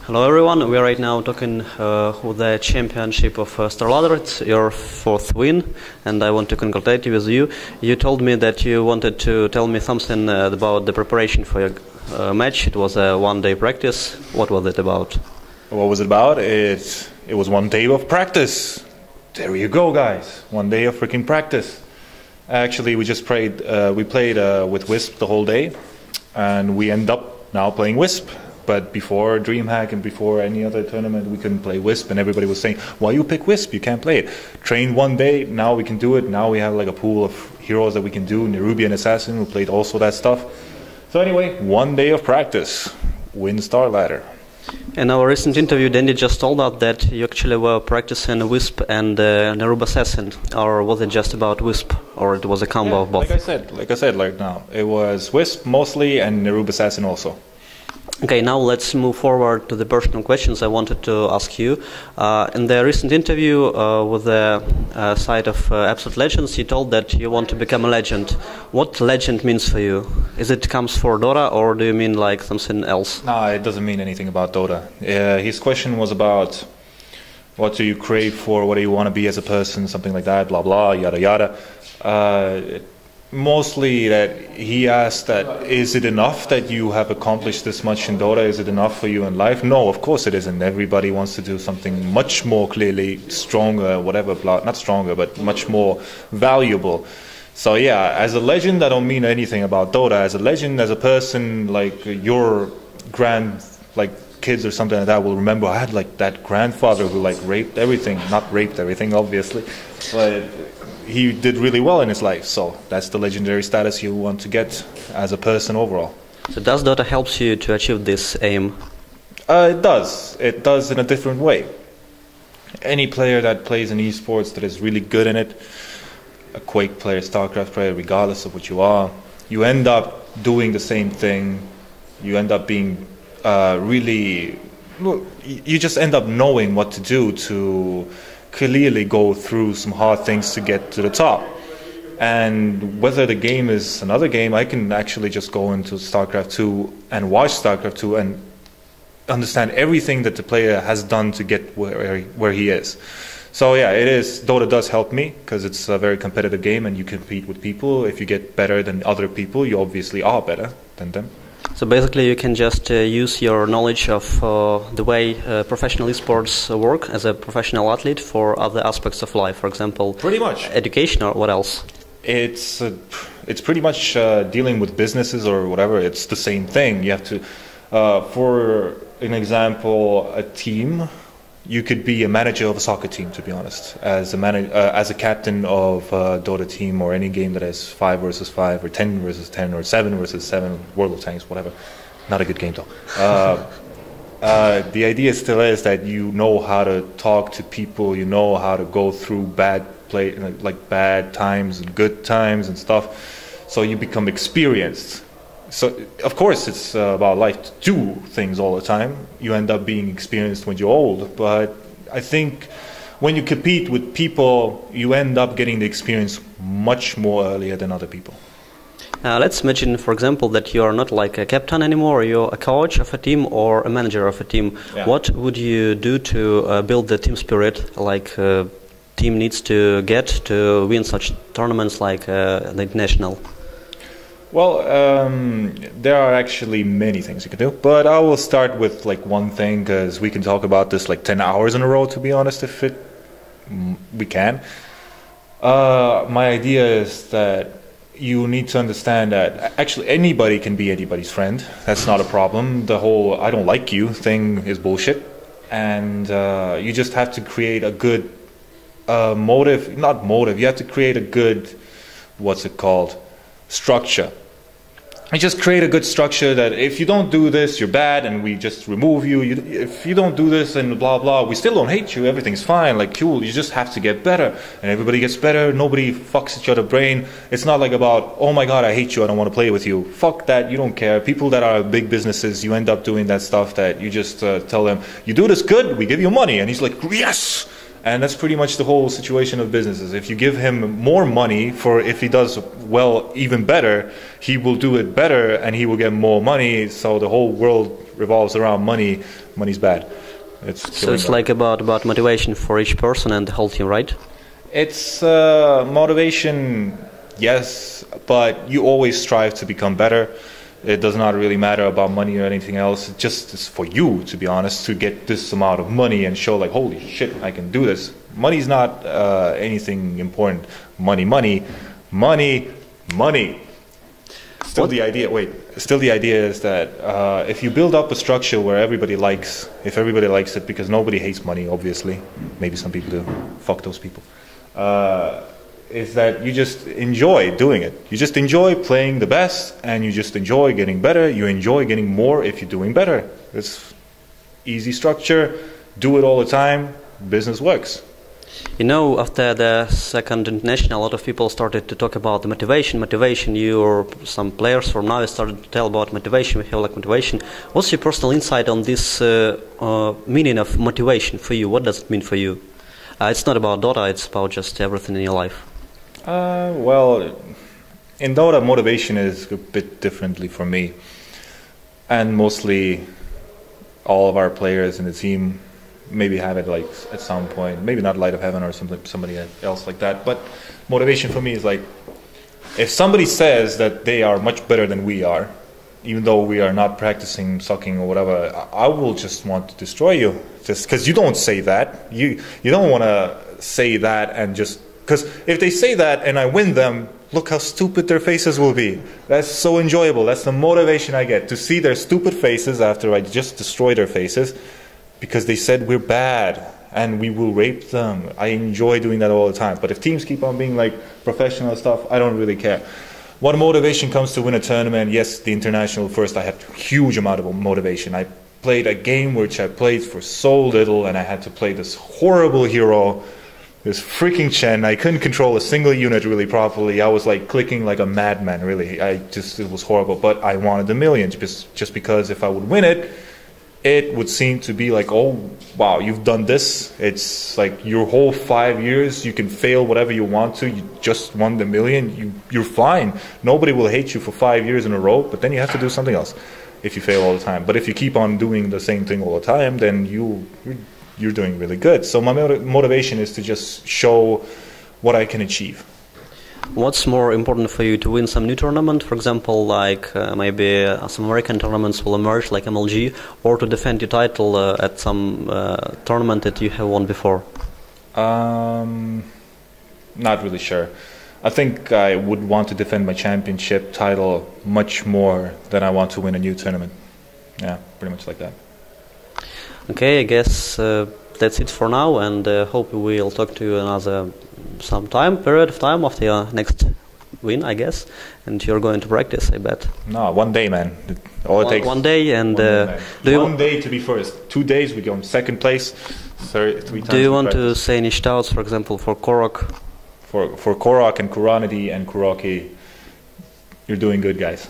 Hello everyone, we are right now talking with the championship of StarLadder. It's your fourth win, and I want to congratulate you with you. You told me that you wanted to tell me something about the preparation for your match. It was a one-day practice. What was it about? What was it about? It was 1 day of practice. There you go, guys. 1 day of freaking practice. Actually, we played with Wisp the whole day, and we end up now playing Wisp. But before DreamHack and before any other tournament, we couldn't play Wisp, and everybody was saying, why you pick Wisp? You can't play it. Trained 1 day, now we can do it. Now we have like a pool of heroes that we can do. Nerubian Assassin, who played also that stuff. So anyway, 1 day of practice. Win StarLadder. In our recent interview, Dandy just told us that you actually were practicing Wisp and Nerubian Assassin. Or was it just about Wisp? Or it was a combo of both? Like I said, like now. It was Wisp mostly and Nerubian Assassin also. Okay, now let's move forward to the personal questions I wanted to ask you. In the recent interview with the site of Absolute Legends, you told that you want to become a legend. What legend means for you? Is it comes for Dota, or do you mean like something else? No, it doesn't mean anything about Dota. His question was about what do you crave for, what do you want to be as a person, something like that, blah blah, yada yada. Mostly that he asked that, is it enough that you have accomplished this much in Dota? Is it enough for you in life? No, of course it isn't. Everybody wants to do something much more clearly stronger, whatever, not stronger, but much more valuable. So yeah, as a legend, I don't mean anything about Dota. As a legend, as a person, like your kids or something like that will remember, I had like that grandfather who like raped everything, not raped everything, obviously, but he did really well in his life, so that's the legendary status you want to get as a person overall. So does Dota help you to achieve this aim? It does. It does in a different way. Any player that plays in esports that is really good in it, a Quake player, StarCraft player, regardless of what you are, you end up doing the same thing. You end up being you just end up knowing what to do to clearly go through some hard things to get to the top. And whether the game is another game, I can actually just go into StarCraft 2 and watch StarCraft 2 and understand everything that the player has done to get where he is. So yeah, Dota does help me because it's a very competitive game and you compete with people. If you get better than other people, you obviously are better than them. So basically you can just use your knowledge of the way professional esports work as a professional athlete for other aspects of life, for example, pretty much education, or what else? It's pretty much dealing with businesses or whatever. It's the same thing. You have to, for an example, a team. You could be a manager of a soccer team, to be honest, as a captain of a Dota team or any game that is 5 versus 5 or 10 versus 10 or 7 versus 7, World of Tanks, whatever. Not a good game though. The idea still is that you know how to talk to people, you know how to go through bad times and good times and stuff, so you become experienced. So, of course, it's about life to do things all the time. You end up being experienced when you're old. But I think when you compete with people, you end up getting the experience much more earlier than other people. Let's imagine, for example, that you are not like a captain anymore. You're a coach of a team or a manager of a team. Yeah. What would you do to build the team spirit, like a team needs to get to win such tournaments like the international? Well, there are actually many things you can do, but I will start with like one thing because we can talk about this like 10 hours in a row, to be honest, if we can. My idea is that you need to understand that actually anybody can be anybody's friend. That's not a problem. The whole "I don't like you" thing is bullshit, and you just have to create a good motive. Not motive. You have to create a good, structure. I just create a good structure that if you don't do this, you're bad, and we just remove you. If you don't do this, and blah blah, we still don't hate you. Everything's fine. Like cool, you just have to get better, and everybody gets better. Nobody fucks each other's brain. It's not like about, oh my god, I hate you, I don't want to play with you. Fuck that, you don't care. People that are big businesses, you end up doing that stuff that you just tell them, you do this good, we give you money, and he's like, yes. And that's pretty much the whole situation of businesses. If you give him more money for if he does well even better, he will do it better and he will get more money. So the whole world revolves around money. Money's bad. So it's like about motivation for each person and the whole team, right? It's motivation, yes, but you always strive to become better. It does not really matter about money or anything else. It just is for you, to be honest, to get this amount of money and show like, holy shit, I can do this. Money's not anything important. Money. Still the idea is that if you build up a structure where if everybody likes it, because nobody hates money, obviously, maybe some people do, fuck those people, is that you just enjoy doing it. You just enjoy playing the best, and you just enjoy getting better. You enjoy getting more if you're doing better. It's easy structure, do it all the time, business works. You know, after the second international, a lot of people started to talk about the motivation. You or some players from now started to tell about motivation. We have like motivation. What's your personal insight on this meaning of motivation for you? What does it mean for you? It's not about Dota, it's about just everything in your life. Well, in Dota, motivation is a bit differently for me. And mostly all of our players in the team maybe have it like at some point, maybe not Light of Heaven or somebody else like that, but motivation for me is like, if somebody says that they are much better than we are, even though we are not practicing sucking or whatever, I will just want to destroy you, just because you don't say that. You don't want to say that, and just because if they say that and I win them, look how stupid their faces will be. That's so enjoyable. That's the motivation I get, to see their stupid faces after I just destroy their faces, because they said we're bad and we will rape them. I enjoy doing that all the time. But if teams keep on being like professional stuff, I don't really care. What motivation comes to win a tournament? Yes, the international first, I had a huge amount of motivation. I played a game which I played for so little, and I had to play this horrible hero, this freaking Chen. I couldn't control a single unit really properly. I was like clicking like a madman, really. It was horrible, but I wanted the million just because if I would win it, it would seem to be like, oh, wow, you've done this. It's like your whole 5 years, you can fail whatever you want to. You just won the million. You're fine. Nobody will hate you for 5 years in a row, but then you have to do something else if you fail all the time. But if you keep on doing the same thing all the time, then you're doing really good. So my motivation is to just show what I can achieve. What's more important for you, to win some new tournament, for example, like maybe some American tournaments will emerge, like MLG, or to defend your title at some tournament that you have won before? Not really sure. I think I would want to defend my championship title much more than I want to win a new tournament. Yeah, pretty much like that. Okay, I guess that's it for now, and hope we'll talk to you another period of time after your next win, I guess. And you're going to practice, I bet. No, 1 day, man. All it takes one day, and one day to be first. 2 days we go in second place. 3 times. Do you want to say any shoutouts, for example, for Korok? For Korok and Kuranity and Kuroki, you're doing good, guys.